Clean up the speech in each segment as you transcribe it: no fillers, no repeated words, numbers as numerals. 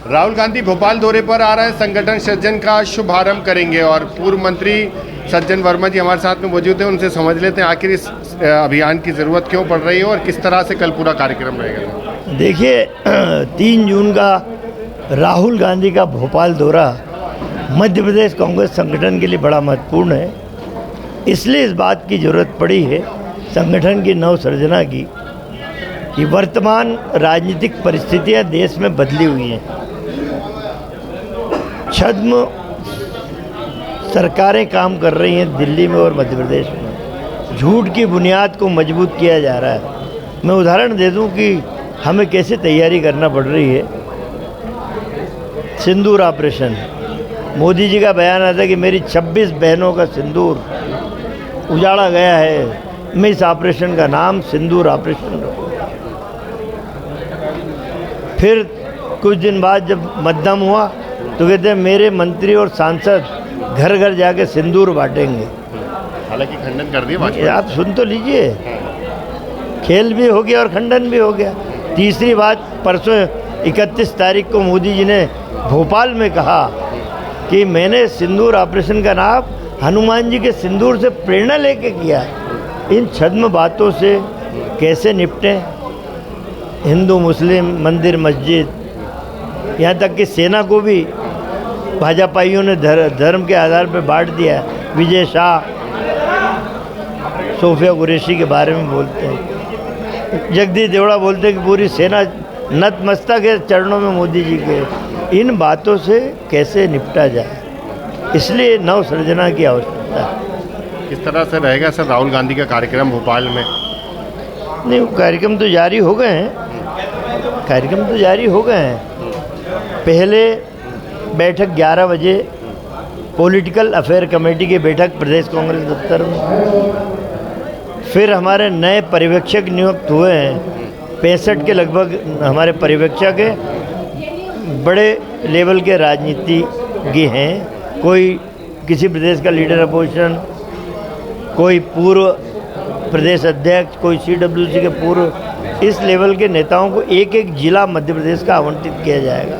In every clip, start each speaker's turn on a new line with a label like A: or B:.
A: राहुल गांधी भोपाल दौरे पर आ रहे हैं, संगठन सृजन का शुभारंभ करेंगे और पूर्व मंत्री सज्जन वर्मा जी हमारे साथ में मौजूद हैं। उनसे समझ लेते हैं आखिर इस अभियान की ज़रूरत क्यों पड़ रही है और किस तरह से कल पूरा कार्यक्रम रहेगा।
B: देखिए, 3 जून का राहुल गांधी का भोपाल दौरा मध्य प्रदेश कांग्रेस संगठन के लिए बड़ा महत्वपूर्ण है। इसलिए इस बात की ज़रूरत पड़ी है संगठन की नवसृजना की कि वर्तमान राजनीतिक परिस्थितियां देश में बदली हुई हैं। छद्म सरकारें काम कर रही हैं दिल्ली में और मध्य प्रदेश में। झूठ की बुनियाद को मजबूत किया जा रहा है। मैं उदाहरण दे दूं कि हमें कैसे तैयारी करना पड़ रही है। सिंदूर ऑपरेशन, मोदी जी का बयान आता कि मेरी 26 बहनों का सिंदूर उजाड़ा गया है, मैं इस ऑपरेशन का नाम सिंदूर ऑपरेशन रखूंगा। फिर कुछ दिन बाद जब मतदान हुआ तो कहते हैं मेरे मंत्री और सांसद घर घर जाके सिंदूर बांटेंगे।
A: हालांकि खंडन कर दिया।
B: आप सुन तो लीजिए, खेल भी हो गया और खंडन भी हो गया। तीसरी बात, परसों 31 तारीख को मोदी जी ने भोपाल में कहा कि मैंने सिंदूर ऑपरेशन का नाम हनुमान जी के सिंदूर से प्रेरणा लेके किया। इन छद्म बातों से कैसे निपटें? हिंदू मुस्लिम मंदिर मस्जिद, यहाँ तक कि सेना को भी भाजपाइयों ने धर्म के आधार पर बांट दिया। विजय शाह सोफिया कुरैशी के बारे में बोलते हैं, जगदीश देवड़ा बोलते हैं कि पूरी सेना नतमस्तक है चरणों में मोदी जी के। इन बातों से कैसे निपटा जाए, इसलिए नवसृजना की आवश्यकता है।
A: किस तरह से रहेगा सर राहुल गांधी का कार्यक्रम भोपाल में?
B: नहीं, कार्यक्रम तो जारी हो गए हैं। पहले बैठक 11 बजे पॉलिटिकल अफेयर कमेटी की बैठक प्रदेश कांग्रेस दफ्तर में। फिर हमारे नए पर्यवेक्षक नियुक्त हुए हैं। 65 के लगभग हमारे पर्यवेक्षक हैं। बड़े लेवल के राजनीतिज्ञ हैं। कोई किसी प्रदेश का लीडर अपोजिशन, कोई पूर्व प्रदेश अध्यक्ष, कोई CWC के पूर्व। इस लेवल के नेताओं को एक एक जिला मध्य प्रदेश का आवंटित किया जाएगा।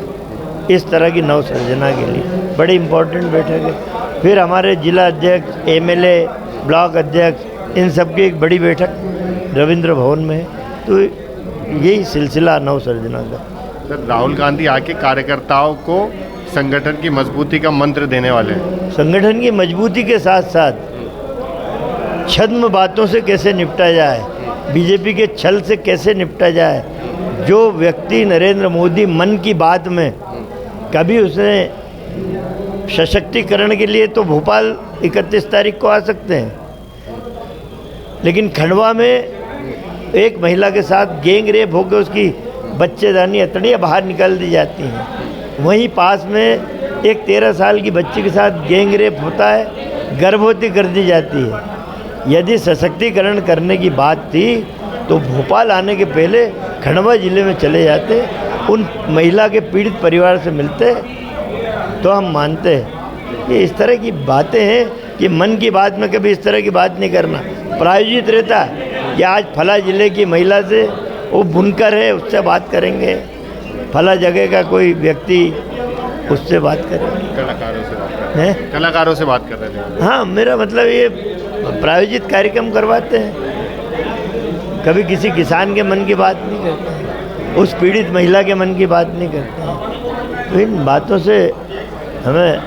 B: इस तरह की नवसृजना के लिए बड़ी इम्पोर्टेंट बैठक है। फिर हमारे जिला अध्यक्ष, MLA, ब्लॉक अध्यक्ष, इन सब की एक बड़ी बैठक रविंद्र भवन में है। तो यही सिलसिला नवसृजना का।
A: सर, राहुल गांधी आके कार्यकर्ताओं को संगठन की मजबूती का मंत्र देने वाले हैं।
B: संगठन की मजबूती के साथ साथ छद्म बातों से कैसे निपटा जाए, बीजेपी के छल से कैसे निपटा जाए। जो व्यक्ति नरेंद्र मोदी मन की बात में कभी उसने सशक्तिकरण के लिए तो भोपाल 31 तारीख को आ सकते हैं, लेकिन खंडवा में एक महिला के साथ गैंग रेप होकर उसकी बच्चेदानी अतड़ियाँ बाहर निकाल दी जाती हैं। वहीं पास में एक 13 साल की बच्ची के साथ गैंग रेप होता है, गर्भवती कर दी जाती है। यदि सशक्तिकरण करने की बात थी तो भोपाल आने के पहले खंडवा जिले में चले जाते, उन महिला के पीड़ित परिवार से मिलते, तो हम मानते हैं कि इस तरह की बातें हैं कि मन की बात में कभी इस तरह की बात नहीं करना। प्रायोजित रहता है कि आज फला जिले की महिला से, वो बुनकर है, उससे बात करेंगे। फला जगह का कोई व्यक्ति, उससे बात करेंगे।
A: कलाकारों से बात कर रहे थे।
B: हाँ, मेरा मतलब ये प्रायोजित कार्यक्रम करवाते हैं। कभी किसी किसान के मन की बात नहीं करते हैं, उस पीड़ित महिला के मन की बात नहीं करते हैं। तो इन बातों से हमें।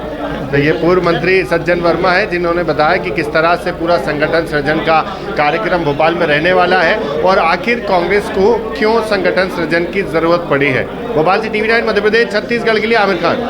A: तो ये पूर्व मंत्री सज्जन वर्मा है जिन्होंने बताया कि किस तरह से पूरा संगठन सृजन का कार्यक्रम भोपाल में रहने वाला है और आखिर कांग्रेस को क्यों संगठन सृजन की जरूरत पड़ी है। भोपाल से TV9 मध्य प्रदेश छत्तीसगढ़ के लिए आमिर खान।